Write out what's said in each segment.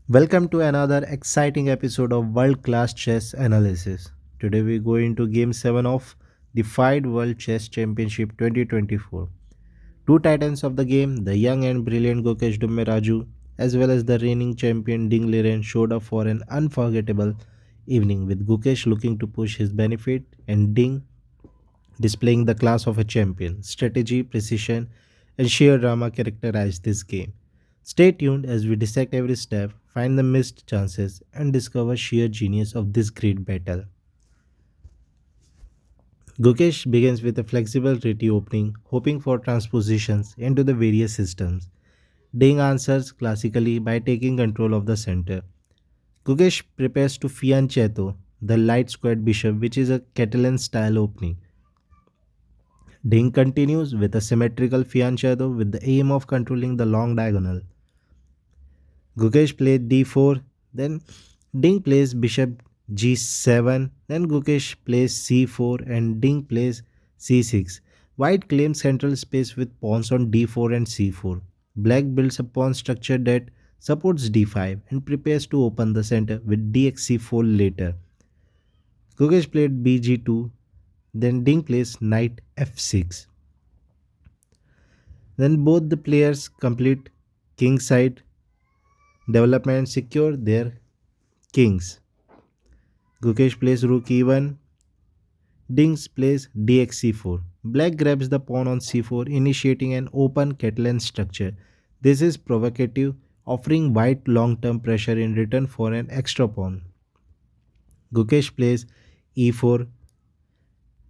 Welcome to another exciting episode of World Class Chess Analysis. Today we go into Game 7 of the FIDE World Chess Championship 2024. Two titans of the game, the young and brilliant Gokesh Raju, as well as the reigning champion Ding Liren, showed up for an unforgettable evening with Gukesh looking to push his benefit and Ding displaying the class of a champion. Strategy, precision, and sheer drama characterize this game. Stay tuned as we dissect every step, find the missed chances, and discover sheer genius of this great battle. Gukesh begins with a flexible treaty opening, hoping for transpositions into the various systems. Ding answers classically by taking control of the center. Gukesh prepares to fianchetto, the light squared bishop, which is a Catalan style opening. Ding continues with a symmetrical fianchetto with the aim of controlling the long diagonal. Gukesh played d4, then Ding plays bishop g7, then Gukesh plays c4 and Ding plays c6. White claims central space with pawns on d4 and c4. Black builds a pawn structure that supports d5 and prepares to open the center with dxc4 later. Gukesh played bg2, then Ding plays knight f6. Then both the players complete kingside development and secure their kings. Gukesh plays rook e1, Dings plays dxc4. Black grabs the pawn on c4, initiating an open Catalan structure. This is provocative, offering white long-term pressure in return for an extra pawn. Gukesh plays e4,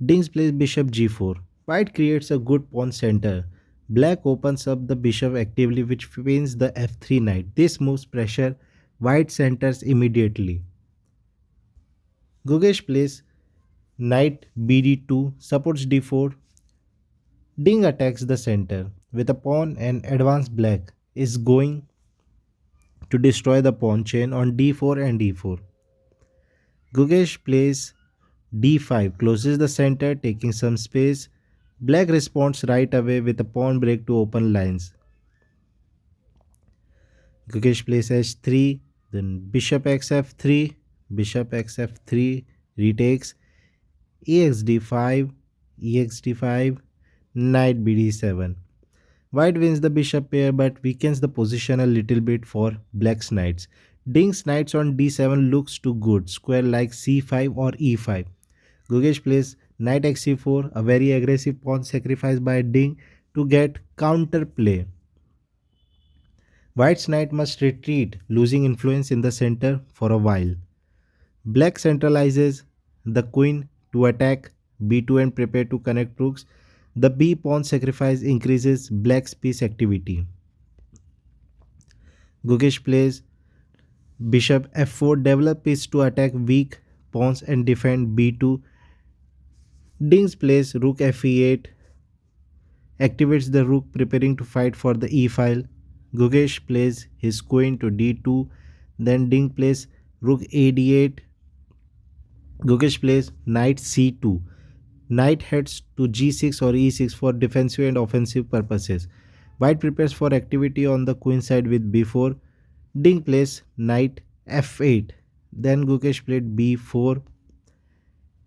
Dings plays bishop g4. White creates a good pawn center. Black opens up the bishop actively, which wins the f3 knight. This moves pressure white centers immediately. Gukesh plays knight bd2, supports d4. Ding attacks the center with a pawn and advance. Black is going to destroy the pawn chain on d4 and e4. Gukesh plays d5, closes the center, taking some space. Black responds right away with a pawn break to open lines. Gukesh plays h3, then bishop xf3, bishop xf3 retakes, exd5, exd5, knight bd7. White wins the bishop pair but weakens the position a little bit for black's knights. Ding's knights on d7 looks too good, square like c5 or e5. Gukesh plays knight xc4, a very aggressive pawn sacrifice by Ding to get counterplay. White's knight must retreat, losing influence in the center for a while. Black centralizes the queen to attack b2 and prepare to connect rooks. The b pawn sacrifice increases black's piece activity. Gukesh plays bishop f4, develop piece to attack weak pawns and defend b2. Dings plays rook fe8, activates the rook preparing to fight for the e file. Gukesh plays his queen to d2, then Ding plays rook ad8. Gukesh plays knight c2. Knight heads to g6 or e6 for defensive and offensive purposes. White prepares for activity on the queen side with b4. Ding plays knight f8. Then Gukesh played b4.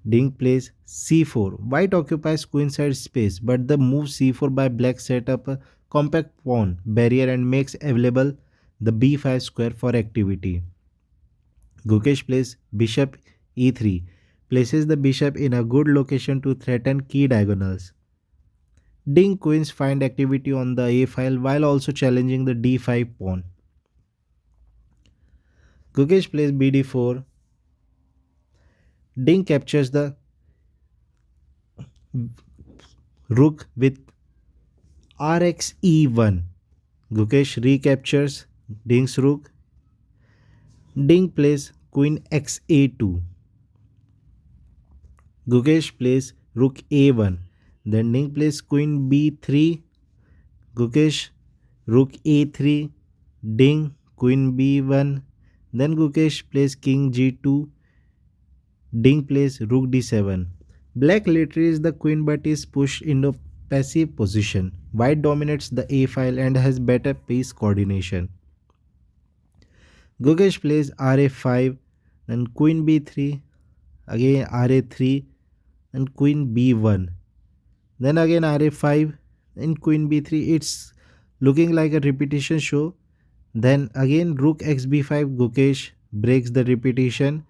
Ding plays c4. White occupies queenside space, but the move c4 by black set up a compact pawn barrier and makes available the b5 square for activity. Gukesh plays bishop e3, places the bishop in a good location to threaten key diagonals. Ding queens find activity on the a file while also challenging the d5 pawn. Gukesh plays bd4. Ding captures the rook with rx e1. Gukesh recaptures Ding's rook. Ding plays queen xa2. Gukesh plays rook a1. Then Ding plays queen b3. Gukesh rook a3. Ding queen b1. Then Gukesh plays king g2. Ding plays rook d7. Black retrieves the queen but is pushed into passive position. White dominates the a file and has better piece coordination. Gukesh plays ra5, then queen b3, again ra3, and queen b1. Then again ra5 and queen b3. It's looking like a repetition show. Then again rook x b5. Gukesh breaks the repetition.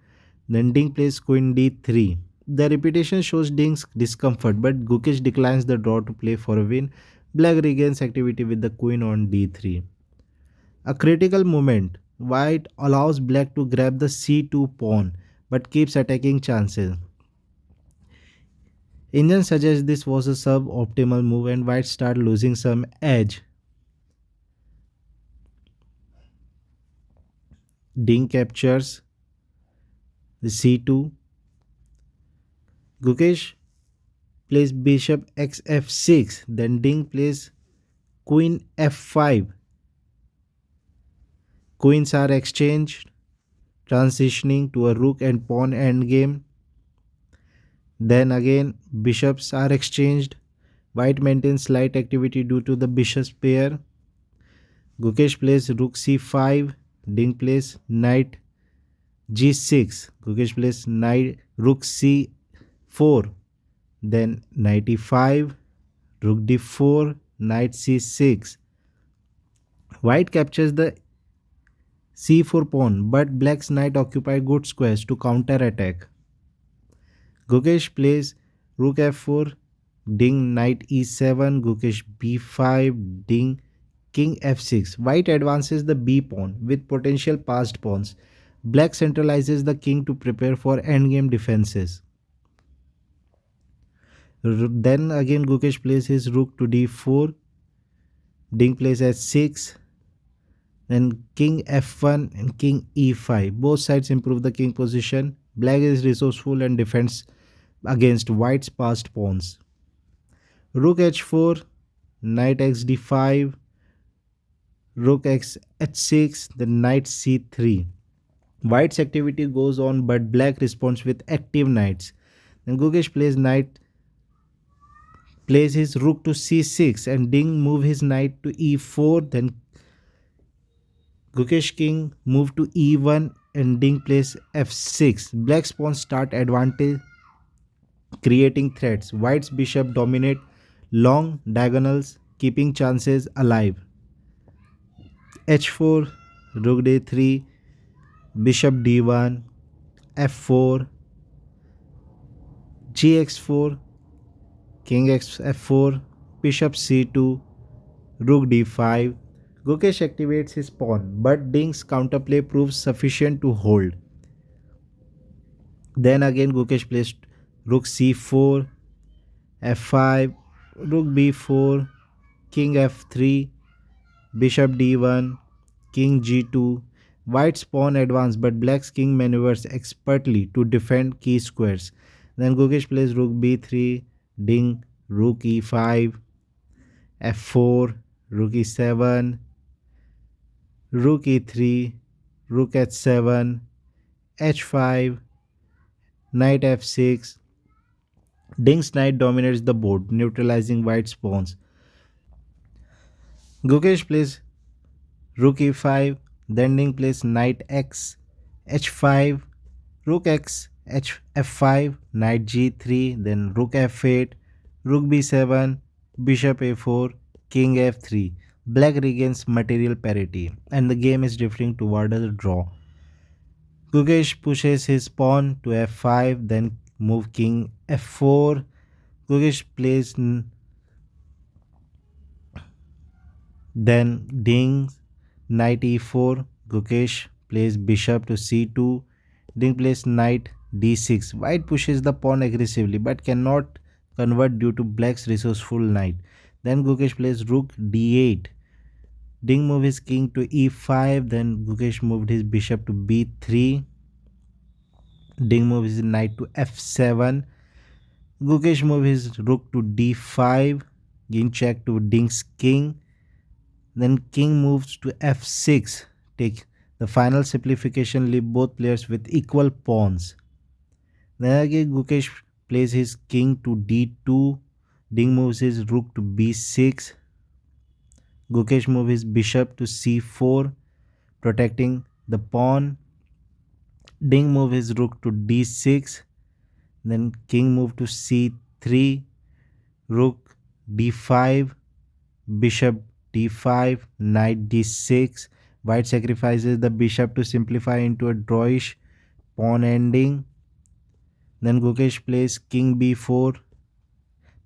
Then Ding plays queen d3. The repetition shows Ding's discomfort, but Gukesh declines the draw to play for a win. Black regains activity with the queen on d3. A critical moment. White allows black to grab the c2 pawn, but keeps attacking chances. Indian suggests this was a suboptimal move and white start losing some edge. Ding captures the c2. Gukesh plays bishop xf6. Then Ding plays queen f5. Queens are exchanged, transitioning to a rook and pawn endgame. Then again bishops are exchanged. White maintains slight activity due to the bishops pair. Gukesh plays rook c5. Ding plays knight g6. Gukesh plays knight rook c4. Then knight e5. Rook d4. Knight c6. White captures the c4 pawn, but black's knight occupy good squares to counter attack. Gukesh plays rook f4. Ding knight e7. Gukesh b5. Ding king f6. White advances the b pawn with potential passed pawns. Black centralizes the king to prepare for endgame defenses. Then again Gukesh plays his rook to d4. Ding plays h6. Then king f1 and king e5. Both sides improve the king position. Black is resourceful and defends against white's passed pawns. Rook h4, knight x d5, rook x h6, then knight c3. White's activity goes on, but black responds with active knights. Then Gukesh plays his rook to c6 and Ding move his knight to e4. Then Gukesh king move to e1 and Ding plays f6. Black's pawns start advantage, creating threats. White's bishop dominate long diagonals, keeping chances alive. h4, rook d3, bishop d1, f4, gx4, king f4, bishop c2, rook d5. Gukesh activates his pawn, but Ding's counterplay proves sufficient to hold. Then again Gukesh plays rook c4, f5, rook b4, king f3, bishop d1, king g2. White's pawn advance, but black's king maneuvers expertly to defend key squares. Then Gukesh plays rook b3, Ding rook e5, f4, rook e7, rook e3, rook h7, h5, knight f6. Ding's knight dominates the board, neutralizing white's pawns. Gukesh plays rook e5, then Ding plays knight x, h5, rook x, f5, knight g3, then rook f8, rook b7, bishop a4, king f3. Black regains material parity, and the game is drifting toward a draw. Gukesh pushes his pawn to f5, then move king f4. Gukesh plays then Ding knight e4. Gukesh plays bishop to c2. Ding plays knight d6. White pushes the pawn aggressively but cannot convert due to black's resourceful knight. Then Gukesh plays rook d8. Ding moves his king to e5. Then Gukesh moved his bishop to b3. Ding moves his knight to f7. Gukesh moves his rook to d5. King check to Ding's king. Then king moves to f6. Take the final simplification leave both players with equal pawns. Then again Gukesh plays his king to d2. Ding moves his rook to b6. Gukesh moves his bishop to c4, protecting The pawn Ding move his rook to d6, then king move to c3, rook d5, bishop d5, knight d6. White sacrifices the bishop to simplify into a drawish pawn ending. Then Gukesh plays king b4,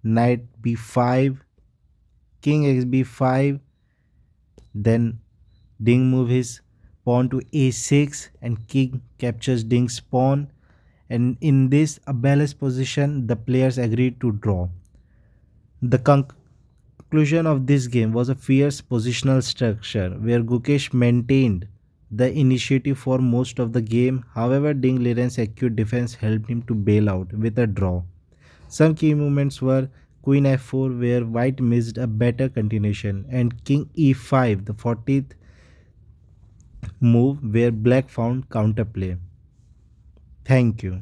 knight b5, king xb5. Then Ding move his pawn to a6 and king captures Ding's pawn. And in this a balanced position, the players agreed to draw. The conclusion of this game was a fierce positional structure where Gukesh maintained the initiative for most of the game. However, Ding Liren's acute defense helped him to bail out with a draw. Some key movements were Queen f4, where White missed a better continuation, and King e5, the 40th move, where Black found counterplay. Thank you.